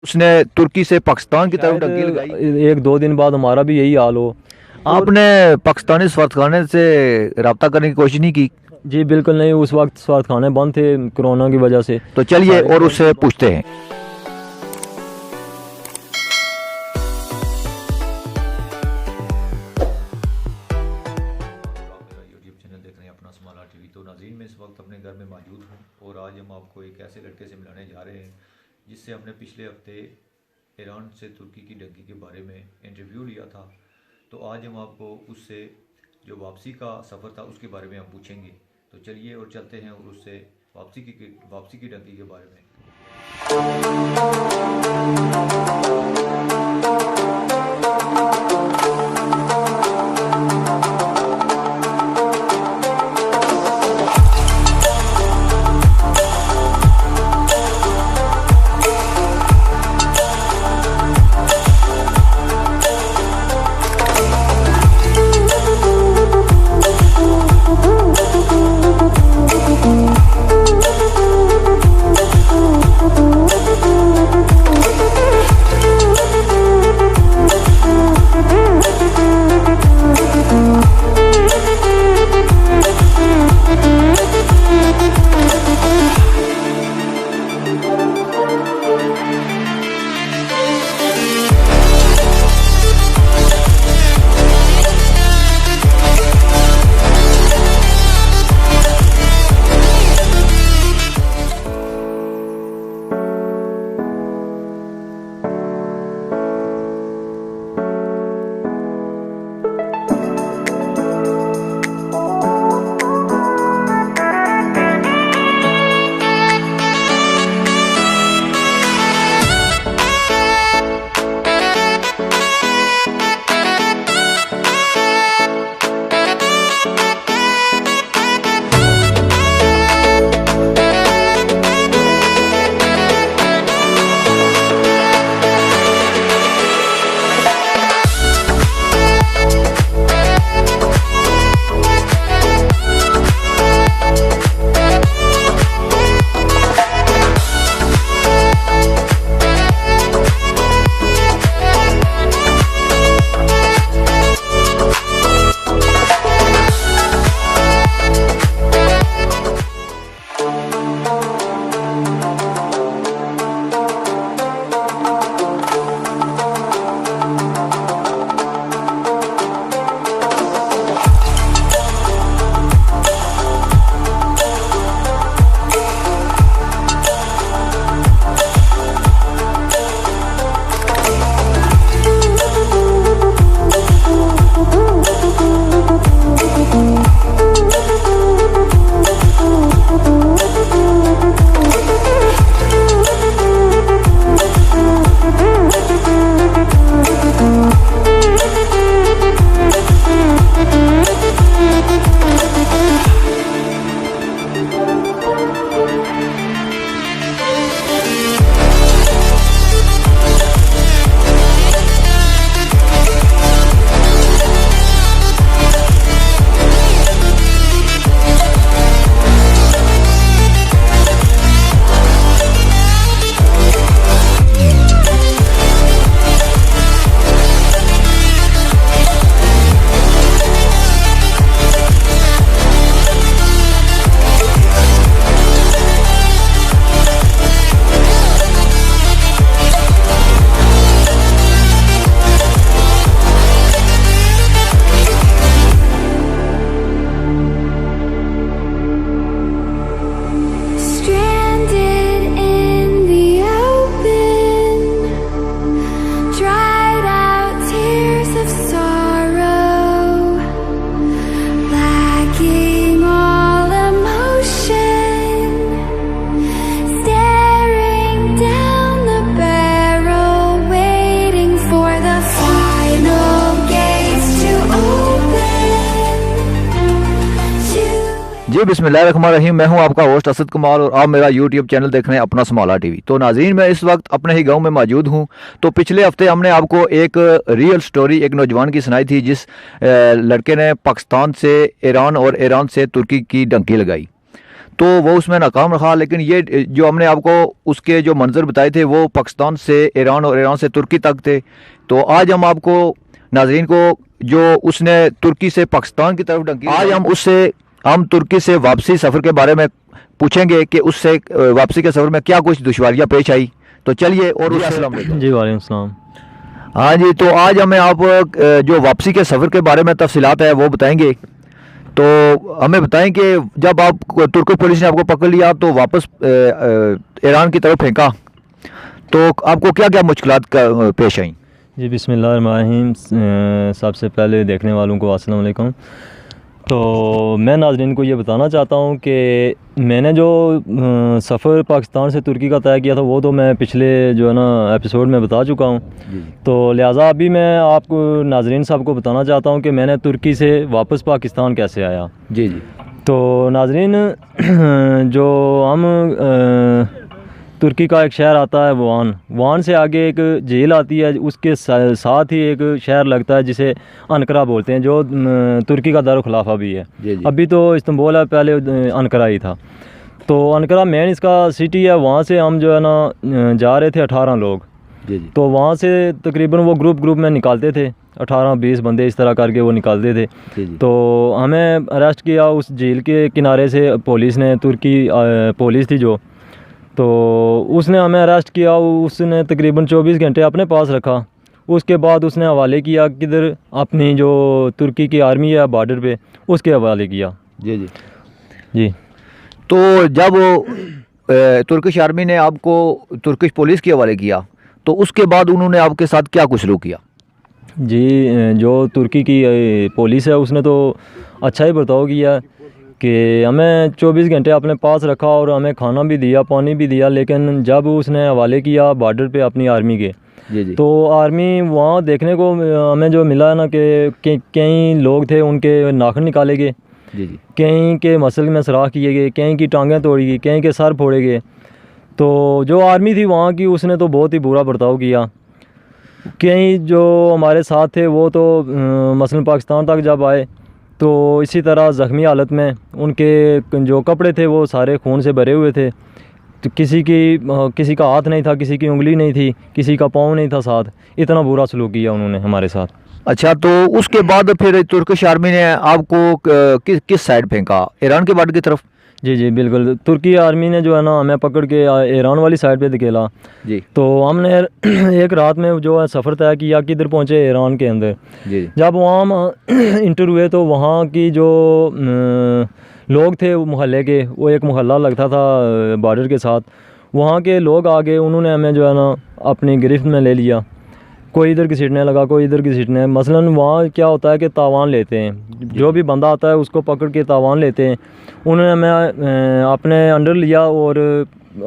उसने तुर्की से पाकिस्तान की तरफ डंकी लगाई। 1-2 दिन बाद हमारा भी यही हाल हो। आपने पाकिस्तानी सफारतखाने से रब्ता करने की कोशिश नहीं की? जी बिल्कुल नहीं, उस वक्त सफारतखाने बंद थे कोरोना की वजह से। तो चलिए और उससे पूछते हैं। यूट्यूब चैनल देख रहे हैं अपना समाला टीवी। तो नाज़रीन, मैं इस वक्त अपने घर में मौजूद हूँ और आज हम आपको एक ऐसे लड़के से मिलाने जा रहे हैं जिससे हमने पिछले हफ्ते ईरान से तुर्की की डंकी के बारे में इंटरव्यू लिया था। तो आज हम आपको उससे जो वापसी का सफ़र था उसके बारे में हम पूछेंगे। तो चलिए और चलते हैं और उससे वापसी की डंकी के बारे में। जी बिस्मिल्लाहिर्रहमानिर्रहीम। मैं हूं आपका होस्ट असद कुमार और आप मेरा यूट्यूब चैनल देख रहे हैं अपना समाला टीवी। तो नाज़रीन, मैं इस वक्त अपने ही गांव में मौजूद हूं। तो पिछले हफ्ते हमने आपको एक रियल स्टोरी एक नौजवान की सुनाई थी जिस लड़के ने पाकिस्तान से ईरान और ईरान से तुर्की की डंकी लगाई। तो वो उसमें नाकाम रहा। लेकिन ये जो हमने आपको उसके जो मंजर बताए थे वो पाकिस्तान से ईरान और ईरान से तुर्की तक थे। तो आज हम आपको नाजरीन को जो उसने तुर्की से पाकिस्तान की तरफ डंकी, आज हम तुर्की से वापसी सफ़र के बारे में पूछेंगे कि उससे वापसी के सफ़र में क्या कुछ दुश्वारियाँ पेश आई। तो चलिए। और अस्सलाम वालेकुम। जी वालेकुम सलाम। हाँ जी, तो आज हमें आप जो वापसी के सफ़र के बारे में तफसीलात है वो बताएंगे। तो हमें बताएं कि जब आप तुर्की पुलिस ने आपको पकड़ लिया तो वापस ईरान की तरफ फेंका, तो आपको क्या क्या मुश्किलात पेश आई? जी बिस्मिल्लाहिर्रहमानिर्रहीम। सबसे पहले देखने वालों को अस्सलाम वालेकुम। तो मैं नाज़रीन को ये बताना चाहता हूँ कि मैंने जो सफ़र पाकिस्तान से तुर्की का तय किया था वो तो मैं पिछले जो है ना एपिसोड में बता चुका हूँ। तो लिहाजा अभी मैं आपको नाज़रीन साहब को बताना चाहता हूँ कि मैंने तुर्की से वापस पाकिस्तान कैसे आया। जी जी। तो नाज़रीन जो हम तुर्की का एक शहर आता है वान से आगे एक झील आती है, उसके साथ ही एक शहर लगता है जिसे अनकरा बोलते हैं, जो तुर्की का दारुल खिलाफा भी है। जी जी। अभी तो इस्तांबुल है, पहले अनकरा ही था। तो अनकरा मेन इसका सिटी है। वहाँ से हम जो है ना जा रहे थे 18 लोग। जी जी। तो वहाँ से तकरीबन वो ग्रुप में निकालते थे, 18-20 बंदे इस तरह करके वो निकालते थे। जी जी। तो हमें अरेस्ट किया उस झील के किनारे से पुलिस ने, तुर्की पुलिस थी जो, तो उसने हमें अरेस्ट किया। उसने तकरीबन 24 घंटे अपने पास रखा। उसके बाद उसने हवाले किया किधर, अपनी जो तुर्की की आर्मी है बॉर्डर पे, उसके हवाले किया। जी जी जी। तो जब तुर्किश आर्मी ने आपको तुर्किश पुलिस के हवाले किया तो उसके बाद उन्होंने आपके साथ क्या कुछ सलूक किया? जी, जो तुर्की की पुलिस है उसने तो अच्छा ही बर्ताव किया कि हमें 24 घंटे अपने पास रखा और हमें खाना भी दिया, पानी भी दिया। लेकिन जब उसने हवाले किया बॉर्डर पे अपनी आर्मी के, जी जी। तो आर्मी वहाँ देखने को हमें जो मिला ना कि कई लोग थे उनके नाखून निकाले गए, जी जी। कहीं के मसल में सराख किए गए, कहीं की टांगें तोड़ी गई, कहीं के सर फोड़े गए। तो जो आर्मी थी वहाँ की उसने तो बहुत ही बुरा बर्ताव किया। कई जो हमारे साथ थे वो तो मसलन पाकिस्तान तक जब आए तो इसी तरह ज़ख्मी हालत में, उनके जो कपड़े थे वो सारे खून से भरे हुए थे। तो किसी का हाथ नहीं था, किसी की उंगली नहीं थी, किसी का पाँव नहीं था साथ। इतना बुरा सलूक किया उन्होंने हमारे साथ। अच्छा, तो उसके बाद फिर तुर्किश आर्मी ने आपको किस साइड फेंका? ईरान के बॉर्डर की तरफ? जी जी बिल्कुल। तुर्की आर्मी ने जो है ना हमें पकड़ के ईरान वाली साइड पे धकेला। जी। तो हमने एक रात में जो है सफ़र तय किया, किधर पहुँचे, ईरान के अंदर। जी। जब वहाँ हम इंटर हुए तो वहाँ की जो लोग थे वो मोहल्ले के, वो एक मोहल्ला लगता था बॉर्डर के साथ, वहाँ के लोग आ गए। उन्होंने हमें जो है ना अपनी गिरफ्त में ले लिया। कोई इधर घसीटने लगा, कोई इधर घसीटने। मसलन वहाँ क्या होता है कि तावान लेते हैं, जो भी बंदा आता है उसको पकड़ के तावान लेते हैं। उन्होंने हमें अपने अंडर लिया और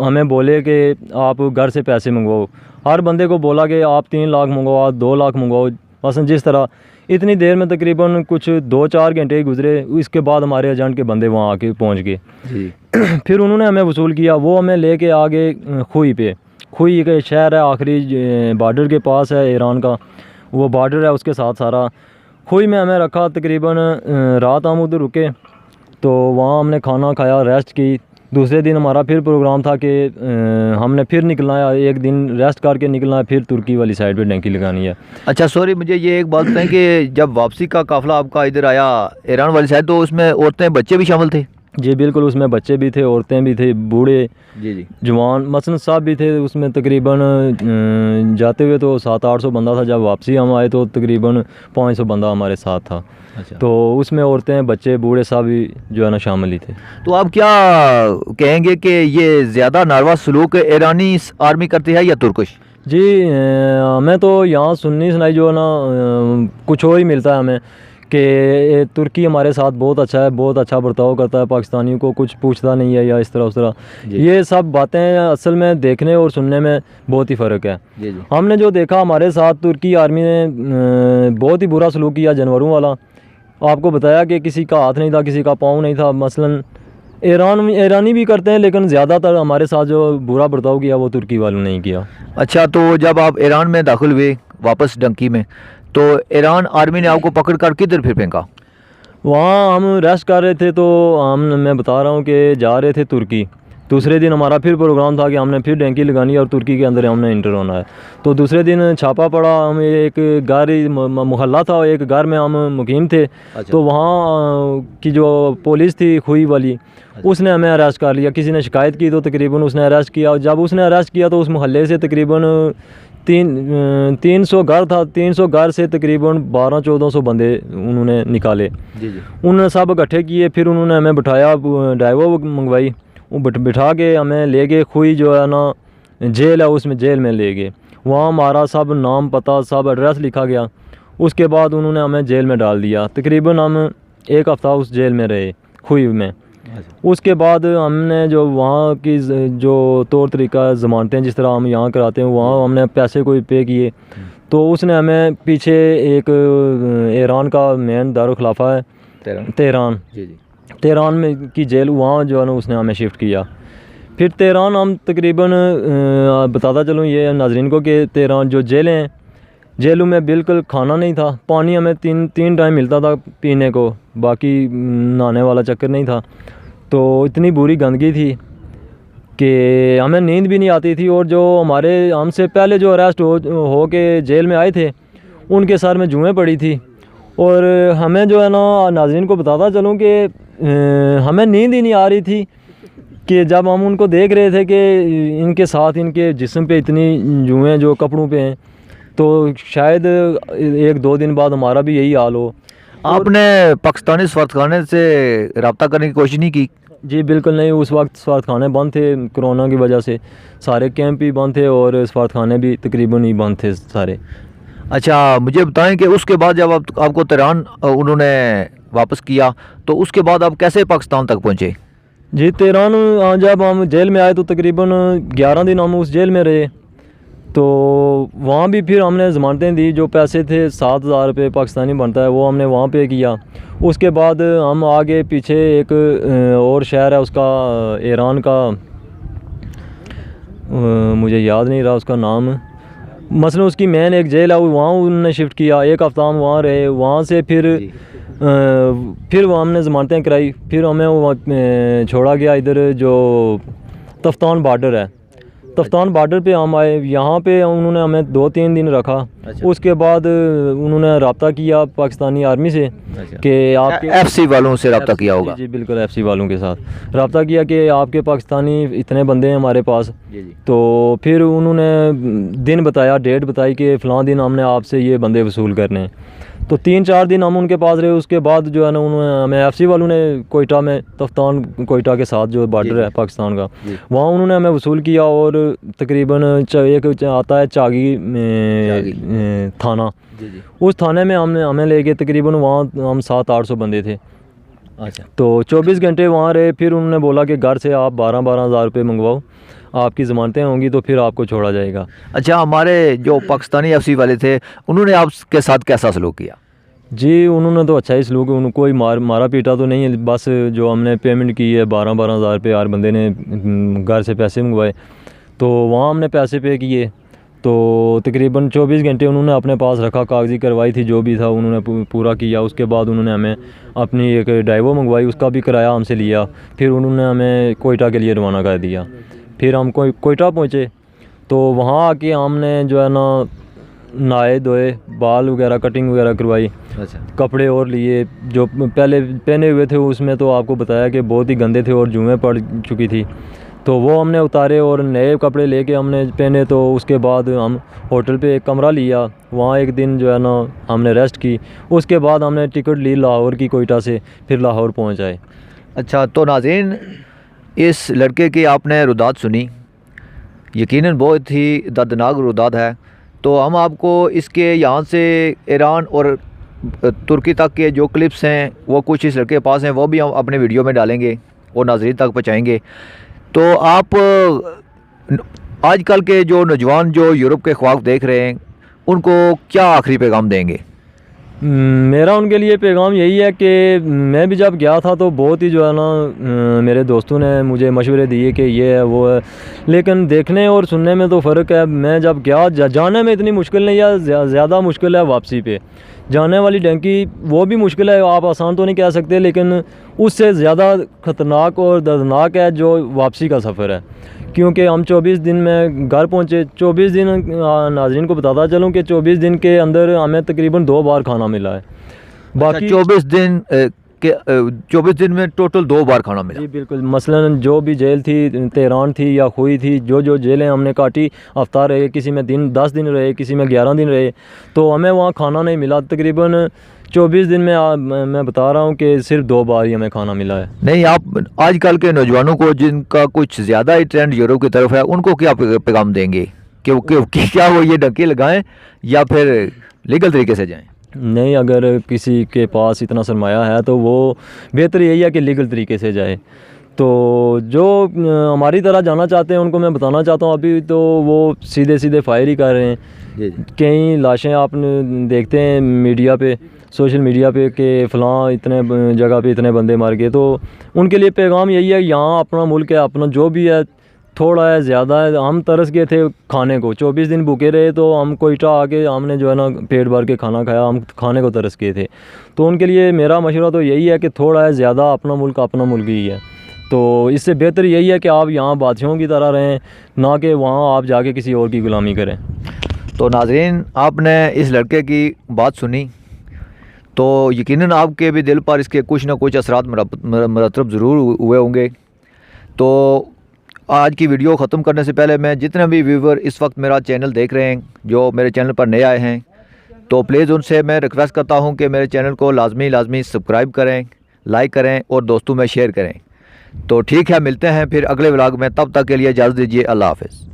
हमें बोले कि आप घर से पैसे मंगवाओ। हर बंदे को बोला कि आप 3 लाख मंगवाओ, 2 लाख मंगवाओ, मसलन जिस तरह। इतनी देर में तकरीबन कुछ 2-4 घंटे ही गुजरे। इसके बाद हमारे एजेंट के बंदे वहाँ आके पहुँच गए। फिर उन्होंने हमें वसूल किया। वो हमें लेके आ गए खुई पे। खुई का शहर है, आखिरी बॉर्डर के पास है ईरान का, वो बॉर्डर है उसके साथ सारा। खुई में हमें रखा तकरीबन रात हम उधर रुके। तो वहाँ हमने खाना खाया, रेस्ट की। दूसरे दिन हमारा फिर प्रोग्राम था कि हमने फिर निकलना है, एक दिन रेस्ट करके निकलना है, फिर तुर्की वाली साइड पे डंकी लगानी है। अच्छा सॉरी, मुझे ये एक बात बताएं कि जब वापसी का काफ़िला आपका इधर आया ईरान वाली साइड, तो उसमें औरतें बच्चे भी शामिल थे? जी बिल्कुल, उसमें बच्चे भी थे, औरतें भी थे, बूढ़े, जी जी, जवान, मसलन सब भी थे। उसमें तकरीबन जाते हुए तो 700-800 बंदा था। जब वापसी हम आए तो तकरीबन 500 बंदा हमारे साथ था। अच्छा। तो उसमें औरतें, बच्चे, बूढ़े सब भी जो है ना शामिल ही थे। तो आप क्या कहेंगे कि ये ज़्यादा नारवा सलूक ईरानी आर्मी करती है या तुर्किश? जी, हमें तो यहाँ सुन्नी सुनाई जो है ना कुछ और ही मिलता है हमें कि तुर्की हमारे साथ बहुत अच्छा है, बहुत अच्छा बर्ताव करता है, पाकिस्तानियों को कुछ पूछता नहीं है या इस तरह उस तरह। ये सब बातें असल में देखने और सुनने में बहुत ही फ़र्क है। जी जी। हमने जो देखा हमारे साथ तुर्की आर्मी ने बहुत ही बुरा सलूक किया, जानवरों वाला। आपको बताया कि किसी का हाथ नहीं था, किसी का पाँव नहीं था। मसलन ईरानी भी करते हैं, लेकिन ज़्यादातर हमारे साथ जो बुरा बर्ताव किया वो तुर्की वालों ने ही किया। अच्छा, तो जब आप ईरान में दाखिल हुए वापस डंकी में, तो ईरान आर्मी ने आपको पकड़ कर किधर फिर फेंका? वहाँ हम रेस्ट कर रहे थे, तो मैं बता रहा हूँ कि जा रहे थे तुर्की। दूसरे दिन हमारा फिर प्रोग्राम था कि हमने फिर डंकी लगानी और तुर्की के अंदर हमने इंटर होना है। तो दूसरे दिन छापा पड़ा, हम एक घर मोहल्ला था, एक घर में हम मुकीम थे। तो वहाँ की जो पुलिस थी खुई वाली, उसने हमें अरेस्ट कर लिया। किसी ने शिकायत की तो तकरीबन उसने अरेस्ट किया। जब उसने अरेस्ट किया तो उस मोहल्ले से तकरीबन 300 घर था, 300 घर से तकरीबन 1200-1400 बंदे उन्होंने निकाले। उन्होंने सब इकट्ठे किए, फिर उन्होंने हमें बिठाया, ड्राइवर मंगवाई, वो बिठा के हमें ले गए खुई जो है ना जेल है, उसमें जेल में ले गए। वहाँ हमारा सब नाम पता सब एड्रेस लिखा गया। उसके बाद उन्होंने हमें जेल में डाल दिया। तकरीबन हम 1 हफ़्ता उस जेल में रहे खुई में। उसके बाद हमने जो वहाँ की जो तौर तरीका ज़मानतें जिस तरह हम यहाँ कराते हैं, वहाँ हमने पैसे कोई पे किए। तो उसने हमें पीछे एक ईरान का मेन दारुल खिलाफा है तेहरान, तेहरान में की जेल, वहाँ जो है ना उसने हमें शिफ्ट किया। फिर तेहरान हम तकरीबन बताता चलूँ ये नाजरीन को कि तेहरान जो जेलें हैं, जेलों में बिल्कुल खाना नहीं था, पानी हमें तीन टाइम मिलता था पीने को, बाकी नहाने वाला चक्कर नहीं था। तो इतनी बुरी गंदगी थी कि हमें नींद भी नहीं आती थी। और जो हमारे हमसे पहले जो अरेस्ट हो के जेल में आए थे, उनके सर में जुएँ पड़ी थी। और हमें जो है ना नाज़रीन को बताता चलूँ कि हमें नींद ही नहीं आ रही थी कि जब हम उनको देख रहे थे कि इनके साथ इनके जिस्म पे इतनी जुएँ जो कपड़ों पे हैं, तो शायद 1-2 दिन बाद हमारा भी यही हाल हो। आपने पाकिस्तानी सफारतखाने से रब्ता करने की कोशिश नहीं की? जी बिल्कुल नहीं, उस वक्त सफारतखाने बंद थे कोरोना की वजह से, सारे कैंप भी बंद थे और सफारतखाने भी तकरीबन ही बंद थे सारे। अच्छा, मुझे बताएं कि उसके बाद जब आपको तेहरान उन्होंने वापस किया, तो उसके बाद आप कैसे पाकिस्तान तक पहुँचे? जी तेहरान जब हम जेल में आए तो तकरीबन 11 दिन हम उस जेल में रहे। तो वहाँ भी फिर हमने ज़मानतें दी, जो पैसे थे 7,000 रुपये पाकिस्तानी बनता है, वो हमने वहाँ पे किया। उसके बाद हम आगे पीछे एक और शहर है उसका ईरान का, मुझे याद नहीं रहा उसका नाम, मसलन उसकी मेन एक जेल है, वहाँ उन्होंने शिफ्ट किया। 1 हफ़्ता हम वहाँ रहे। वहाँ से फिर वहाँ हमने ज़मानतें कराई, फिर हमें छोड़ा गया इधर जो तफ्तान बॉर्डर है, तफ्तान बॉर्डर पे हम आए। यहाँ पे उन्होंने हमें 2-3 दिन रखा। उसके बाद उन्होंने रब्ता किया पाकिस्तानी आर्मी से कि आपके FC वालों से रब्ता किया होगा। जी बिल्कुल, FC वालों के साथ रब्ता किया कि आपके पाकिस्तानी इतने बंदे हैं हमारे पास। तो फिर उन्होंने दिन बताया, डेट बताई कि फ़लाँ दिन हमने आपसे ये बंदे वसूल करने हैं। तो 3-4 दिन हम उनके पास रहे। उसके बाद जो है ना उन्होंने हमें FC वालों ने कोयटा में, तफ्तान कोयटा के साथ जो बॉर्डर है पाकिस्तान का, वहाँ उन्होंने हमें वसूल किया। और तकरीबन एक आता है चागी थाना, उस थाने में हमें ले गए। तकरीबन वहाँ हम 700-800 बंदे थे। अच्छा, तो 24 घंटे वहाँ रहे। फिर उन्होंने बोला कि घर से आप 12-12 हज़ार रुपये मंगवाओ, आपकी ज़मानतें होंगी तो फिर आपको छोड़ा जाएगा। अच्छा, हमारे जो पाकिस्तानी FC वाले थे, उन्होंने आपके साथ कैसा सलूक किया? जी उन्होंने तो अच्छा ही सलूक, उनको कोई मारा पीटा तो नहीं है, बस जो हमने पेमेंट की है 12-12 हज़ार रुपये, हर बंदे ने घर से पैसे मंगवाए, तो वहाँ हमने पैसे पे किए। तो तकरीबन 24 घंटे उन्होंने अपने पास रखा, कागज़ी कार्रवाई थी जो भी था उन्होंने पूरा किया। उसके बाद उन्होंने हमें अपनी एक ड्राइवर मंगवाई, उसका भी किराया हमसे लिया। फिर उन्होंने हमें कोयटा के लिए रवाना कर दिया। फिर हम कोयटा पहुँचे, तो वहाँ आके हमने जो है ना नहाए धोए, बाल वगैरह कटिंग वगैरह करवाई। अच्छा, कपड़े और लिए जो पहले पहने हुए थे उसमें तो आपको बताया कि बहुत ही गंदे थे और जुएँ पड़ चुकी थी, तो वो हमने उतारे और नए कपड़े लेके हमने पहने। तो उसके बाद हम होटल पे एक कमरा लिया, वहाँ एक दिन जो है ना हमने रेस्ट की। उसके बाद हमने टिकट ली लाहौर की कोयटा से, फिर लाहौर पहुँच आए। अच्छा, तो नाज़रीन, इस लड़के की आपने रुदात सुनी, यकीनन बहुत ही दर्दनाक रुदात है। तो हम आपको इसके यहाँ से ईरान और तुर्की तक के जो क्लिप्स हैं वो कुछ इस लड़के के पास हैं, वो भी हम अपने वीडियो में डालेंगे और नाज़रीन तक पहुँचाएँगे। तो आप आजकल के जो नौजवान जो यूरोप के ख्वाब देख रहे हैं, उनको क्या आखिरी पैगाम देंगे? मेरा उनके लिए पैगाम यही है कि मैं भी जब गया था तो बहुत ही जो है ना मेरे दोस्तों ने मुझे मशवरे दिए कि ये है वो है, लेकिन देखने और सुनने में तो फ़र्क है। मैं जब गया जाने में इतनी मुश्किल नहीं है, ज़्यादा मुश्किल है वापसी पे। जाने वाली डंकी वो भी मुश्किल है, आप आसान तो नहीं कह सकते, लेकिन उससे ज़्यादा ख़तरनाक और दर्दनाक है जो वापसी का सफ़र है। क्योंकि हम 24 दिन में घर पहुँचे। 24 दिन नाज़रीन को बताता चलूँ कि 24 दिन के अंदर हमें तकरीबन 2 बार खाना मिला है। बाकी 24 दिन के 24 दिन में टोटल 2 बार खाना मिला। जी बिल्कुल। मसलन जो भी जेल थी, तेहरान थी या खुई थी, जो जेलें हमने काटी, हफ्ता रहे, किसी में 10 दिन रहे, किसी में 11 दिन रहे, तो हमें वहाँ खाना नहीं मिला। तकरीबन 24 दिन में मैं बता रहा हूँ कि सिर्फ 2 बार ही हमें खाना मिला है। नहीं, आप आजकल के नौजवानों को जिनका कुछ ज़्यादा ही ट्रेंड यूरोप की तरफ है, उनको क्या पैगाम देंगे कि क्या वो ये डंके लगाएं या फिर लीगल तरीके से जाएं? नहीं, अगर किसी के पास इतना सरमाया है तो वो बेहतर यही है कि लीगल तरीके से जाए। तो जो हमारी तरह जाना चाहते हैं उनको मैं बताना चाहता हूँ, अभी तो वो सीधे सीधे फायर ही कर रहे हैं। कई लाशें आपने देखते हैं मीडिया पे, सोशल मीडिया पे कि फ़लाँ इतने जगह पे इतने बंदे मार गए। तो उनके लिए पैगाम यही है, यहाँ अपना मुल्क है, अपना जो भी है, थोड़ा है ज़्यादा है। हम तरस गए थे खाने को, 24 दिन भूखे रहे, तो हम कोयटा आके हमने जो है ना पेट भर के खाना खाया, हम खाने को तरस गए थे। तो उनके लिए मेरा मशवरा तो यही है कि थोड़ा है ज़्यादा अपना मुल्क ही है। तो इससे बेहतर यही है कि आप यहाँ बादशाहों की तरह रहें, ना कि वहाँ आप जाके किसी और की गुलामी करें। तो नाज़रीन, आपने इस लड़के की बात सुनी तो यकीनन आपके भी दिल पर इसके कुछ ना कुछ असरात मरतब ज़रूर हुए होंगे। तो आज की वीडियो ख़त्म करने से पहले मैं जितने भी व्यूवर इस वक्त मेरा चैनल देख रहे हैं, जो मेरे चैनल पर नए आए हैं, तो प्लीज़ उनसे मैं रिक्वेस्ट करता हूं कि मेरे चैनल को लाजमी सब्सक्राइब करें, लाइक करें और दोस्तों में शेयर करें। तो ठीक है, मिलते हैं फिर अगले व्लॉग में। तब तक के लिए इजाज़त दीजिए। अल्लाह हाफ़िज़।